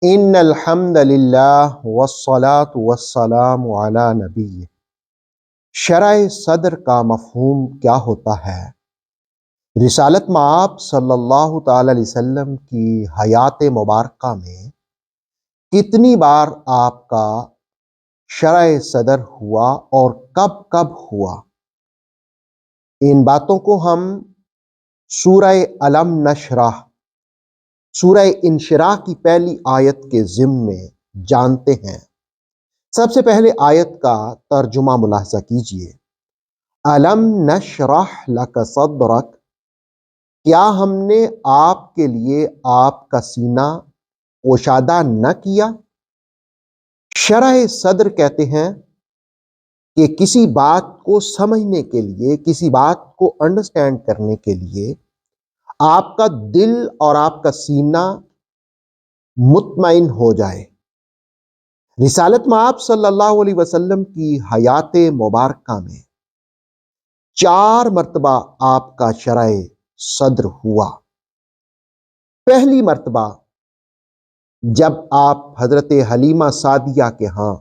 ان الحمد للہ والصلاة والسلام علی نبی۔ شرح صدر کا مفہوم کیا ہوتا ہے؟ رسالت مآب صلی اللہ تعالی علیہ وسلم کی حیات مبارکہ میں کتنی بار آپ کا شرح صدر ہوا اور کب کب ہوا؟ ان باتوں کو ہم سورہ علم نشرح، سورہ انشراح کی پہلی آیت کے ضمن میں جانتے ہیں۔ سب سے پہلے آیت کا ترجمہ ملاحظہ کیجئے۔ علم نشرح لک صدرک، کیا ہم نے آپ کے لیے آپ کا سینہ گشادہ نہ کیا؟ شرح صدر کہتے ہیں کہ کسی بات کو سمجھنے کے لیے، کسی بات کو انڈرسٹینڈ کرنے کے لیے آپ کا دل اور آپ کا سینہ مطمئن ہو جائے۔ رسالت مآب صلی اللہ علیہ وسلم کی حیات مبارکہ میں 4 مرتبہ آپ کا شرح صدر ہوا۔ پہلی مرتبہ جب آپ حضرت حلیمہ سعدیہ کے ہاں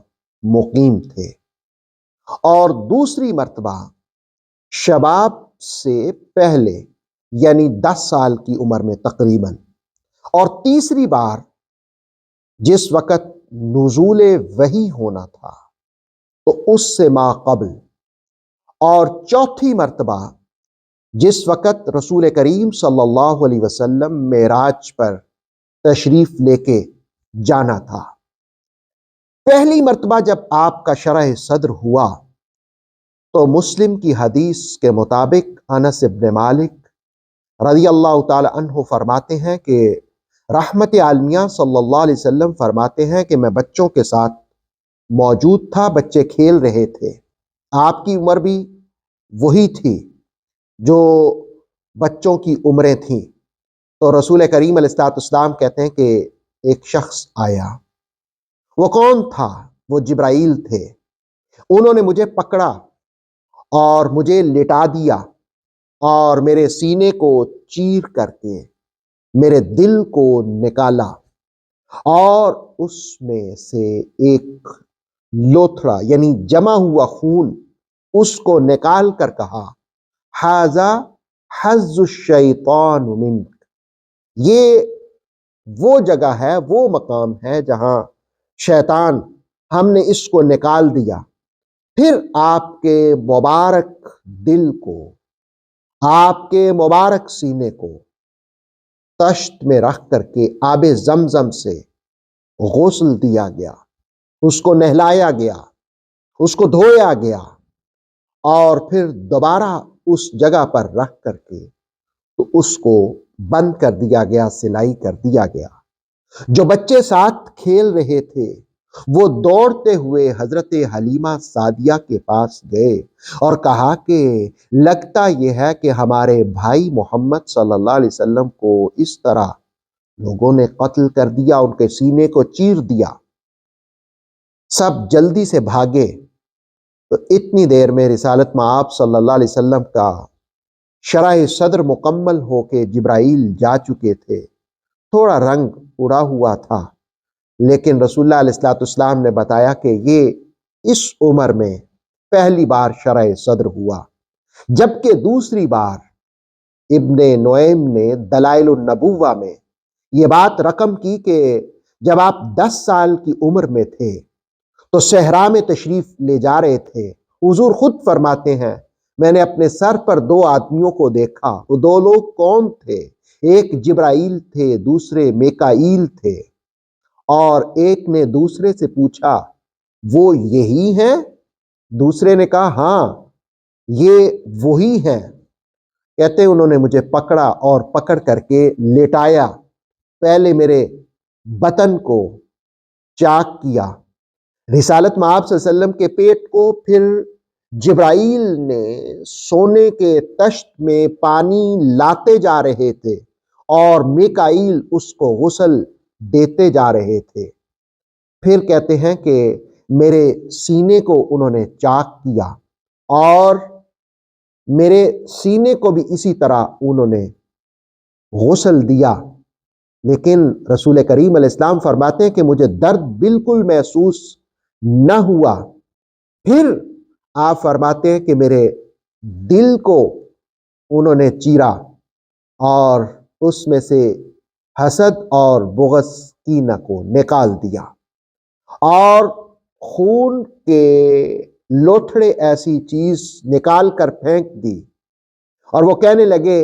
مقیم تھے، اور دوسری مرتبہ شباب سے پہلے یعنی 10 سال کی عمر میں تقریباً، اور تیسری بار جس وقت نزول وحی ہونا تھا تو اس سے ما قبل، اور چوتھی مرتبہ جس وقت رسول کریم صلی اللہ علیہ وسلم معراج پر تشریف لے کے جانا تھا۔ پہلی مرتبہ جب آپ کا شرح صدر ہوا تو مسلم کی حدیث کے مطابق انس بن مالک رضی اللہ تعالی عنہ فرماتے ہیں کہ رحمت عالمیہ صلی اللہ علیہ وسلم فرماتے ہیں کہ میں بچوں کے ساتھ موجود تھا، بچے کھیل رہے تھے، آپ کی عمر بھی وہی تھی جو بچوں کی عمریں تھیں۔ تو رسول کریم علیہ السلام کہتے ہیں کہ ایک شخص آیا۔ وہ کون تھا؟ وہ جبرائیل تھے۔ انہوں نے مجھے پکڑا اور مجھے لٹا دیا اور میرے سینے کو چیر کر کے میرے دل کو نکالا، اور اس میں سے ایک لوتھڑا یعنی جمع ہوا خون اس کو نکال کر کہا، ھذا حظ الشیطان منک، یہ وہ جگہ ہے، وہ مقام ہے جہاں شیطان، ہم نے اس کو نکال دیا۔ پھر آپ کے مبارک دل کو، آپ کے مبارک سینے کو تشت میں رکھ کر کے آب زمزم سے غسل دیا گیا، اس کو نہلایا گیا، اس کو دھویا گیا، اور پھر دوبارہ اس جگہ پر رکھ کر کے تو اس کو بند کر دیا گیا، سلائی کر دیا گیا۔ جو بچے ساتھ کھیل رہے تھے وہ دوڑتے ہوئے حضرت حلیمہ سعدیہ کے پاس گئے اور کہا کہ لگتا یہ ہے کہ ہمارے بھائی محمد صلی اللہ علیہ وسلم کو اس طرح لوگوں نے قتل کر دیا، ان کے سینے کو چیر دیا۔ سب جلدی سے بھاگے تو اتنی دیر میں رسالت مآب صلی اللہ علیہ وسلم کا شرح صدر مکمل ہو کے جبرائیل جا چکے تھے۔ تھوڑا رنگ اڑا ہوا تھا، لیکن رسول اللہ علیہ السلام نے بتایا کہ یہ اس عمر میں پہلی بار شرح صدر ہوا، جبکہ دوسری بار ابن نعیم نے دلائل النبوہ میں یہ بات رقم کی کہ جب آپ 10 سال کی عمر میں تھے تو صحرا میں تشریف لے جا رہے تھے، حضور خود فرماتے ہیں میں نے اپنے سر پر 2 آدمیوں کو دیکھا۔ وہ 2 لوگ کون تھے؟ ایک جبرائیل تھے، دوسرے میکائیل تھے، اور ایک نے دوسرے سے پوچھا وہ یہی ہیں؟ دوسرے نے کہا ہاں یہ وہی ہیں۔ کہتے انہوں نے مجھے پکڑا اور پکڑ کر کے لٹایا، پہلے میرے بطن کو چاک کیا، رسالت مآب صلی اللہ علیہ وسلم کے پیٹ کو، پھر جبرائیل نے سونے کے تشت میں پانی لاتے جا رہے تھے اور میکائیل اس کو غسل دیتے جا رہے تھے۔ پھر کہتے ہیں کہ میرے سینے کو انہوں نے چاک کیا، اور میرے سینے کو بھی اسی طرح انہوں نے غسل دیا۔ لیکن رسول کریم علیہ السلام فرماتے ہیں کہ مجھے درد بالکل محسوس نہ ہوا۔ پھر آپ فرماتے ہیں کہ میرے دل کو انہوں نے چیرا اور اس میں سے حسد اور بغض کینہ کو نکال دیا اور خون کے لوتھڑے ایسی چیز نکال کر پھینک دی، اور وہ کہنے لگے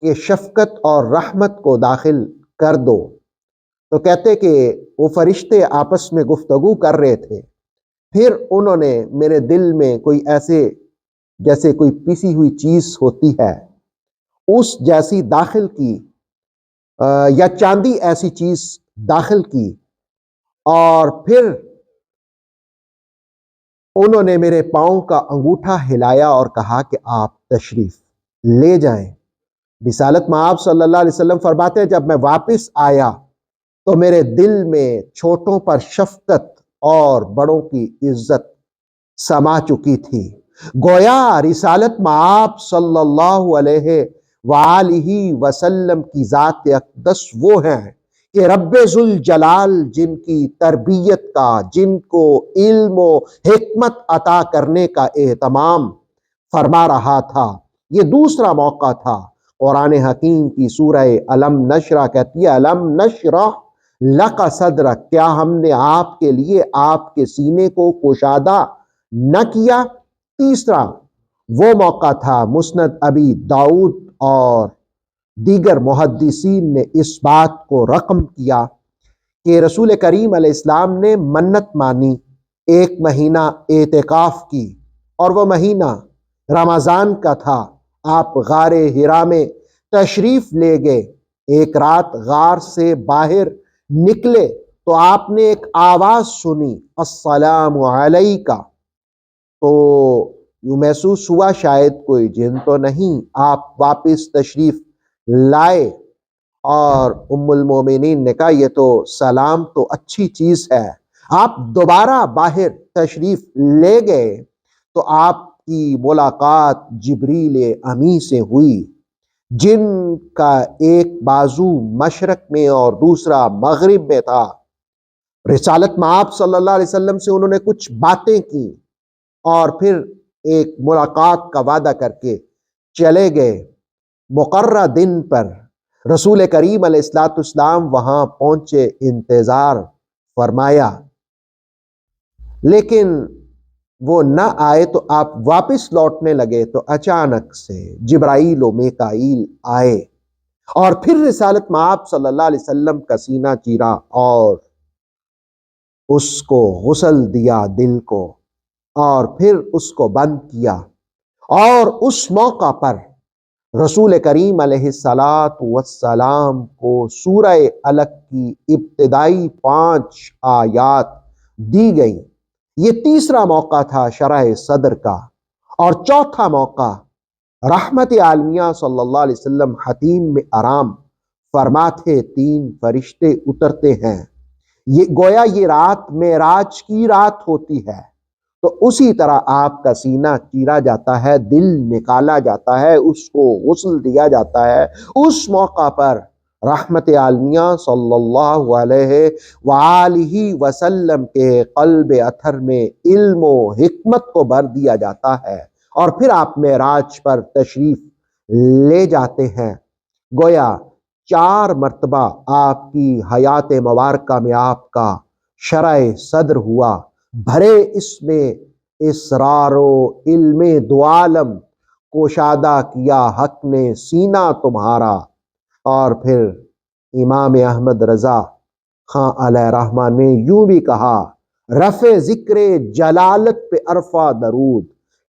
کہ شفقت اور رحمت کو داخل کر دو۔ تو کہتے کہ وہ فرشتے آپس میں گفتگو کر رہے تھے، پھر انہوں نے میرے دل میں کوئی ایسے جیسے کوئی پیسی ہوئی چیز ہوتی ہے اس جیسی داخل کی، یا چاندی ایسی چیز داخل کی، اور پھر انہوں نے میرے پاؤں کا انگوٹھا ہلایا اور کہا کہ آپ تشریف لے جائیں۔ رسالت مآب صلی اللہ علیہ وسلم فرماتے ہیں جب میں واپس آیا تو میرے دل میں چھوٹوں پر شفقت اور بڑوں کی عزت سما چکی تھی۔ گویا رسالت مآب صلی اللہ علیہ وآلہ وسلم کی ذات اقدس وہ ہیں کہ رب ذوالجلال جن کی تربیت کا، جن کو علم و حکمت عطا کرنے کا اہتمام فرما رہا تھا، یہ دوسرا موقع تھا۔ قرآن حکیم کی سورہ الم نشرح کہتی ہے الم نشرح لک صدرک، کیا ہم نے آپ کے لیے آپ کے سینے کو کشادہ نہ کیا؟ تیسرا وہ موقع تھا، مسند ابی داؤد اور دیگر محدثین نے اس بات کو رقم کیا کہ رسول کریم علیہ السلام نے منت مانی، ایک مہینہ اعتکاف کی، اور وہ مہینہ رمضان کا تھا۔ آپ غار حرا میں تشریف لے گئے، ایک رات غار سے باہر نکلے تو آپ نے ایک آواز سنی السلام علیکہ، تو یوں محسوس ہوا شاید کوئی جن تو نہیں۔ آپ واپس تشریف لائے اور ام المومنین نے کہا یہ تو سلام تو اچھی چیز ہے۔ آپ دوبارہ باہر تشریف لے گئے تو آپ کی ملاقات جبریل امی سے ہوئی، جن کا ایک بازو مشرق میں اور دوسرا مغرب میں تھا۔ رسالت مآب صلی اللہ علیہ وسلم سے انہوں نے کچھ باتیں کی اور پھر ایک ملاقات کا وعدہ کر کے چلے گئے۔ مقررہ دن پر رسول کریم علیہ الصلوۃ والسلام وہاں پہنچے، انتظار فرمایا، لیکن وہ نہ آئے تو آپ واپس لوٹنے لگے تو اچانک سے جبرائیل و میکائیل آئے اور پھر رسالت مآب صلی اللہ علیہ وسلم کا سینہ چیرا اور اس کو غسل دیا دل کو، اور پھر اس کو بند کیا، اور اس موقع پر رسول کریم علیہ الصلاۃ والسلام کو سورہ الگ کی ابتدائی 5 آیات دی گئی۔ یہ تیسرا موقع تھا شرح صدر کا، اور چوتھا موقع رحمت عالمیہ صلی اللہ علیہ وسلم حتیم میں آرام فرما تھے، 3 فرشتے اترتے ہیں، یہ گویا یہ رات معراج کی رات ہوتی ہے، تو اسی طرح آپ کا سینہ چیرا جاتا ہے، دل نکالا جاتا ہے، اس کو غسل دیا جاتا ہے۔ اس موقع پر رحمت عالمیہ صلی اللہ علیہ وآلہ وسلم کے قلب اطہر میں علم و حکمت کو بھر دیا جاتا ہے، اور پھر آپ معراج پر تشریف لے جاتے ہیں۔ گویا 4 مرتبہ آپ کی حیات مبارکہ میں آپ کا شرح صدر ہوا، بھرے اس میں اسرار و علم دو عالم، کوشادہ کیا حق نے سینہ تمہارا۔ اور پھر امام احمد رضا خاں علیہ رحمہ نے یوں بھی کہا، رفع ذکر جلالت پہ عرفہ درود،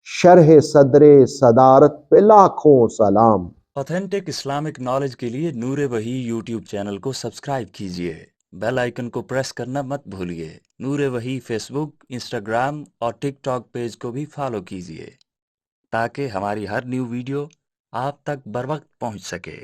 شرح صدر صدارت پہ لاکھوں سلام۔ آتھینٹک اسلامک نالج کے لیے نور وحی یوٹیوب چینل کو سبسکرائب کیجیے، بیل آئیکن کو پریس کرنا مت بھولیے۔ نور وحی فیس بک، انسٹاگرام اور ٹک ٹاک پیج کو بھی فالو کیجیے تاکہ ہماری ہر نیو ویڈیو آپ تک بر وقت پہنچ سکے۔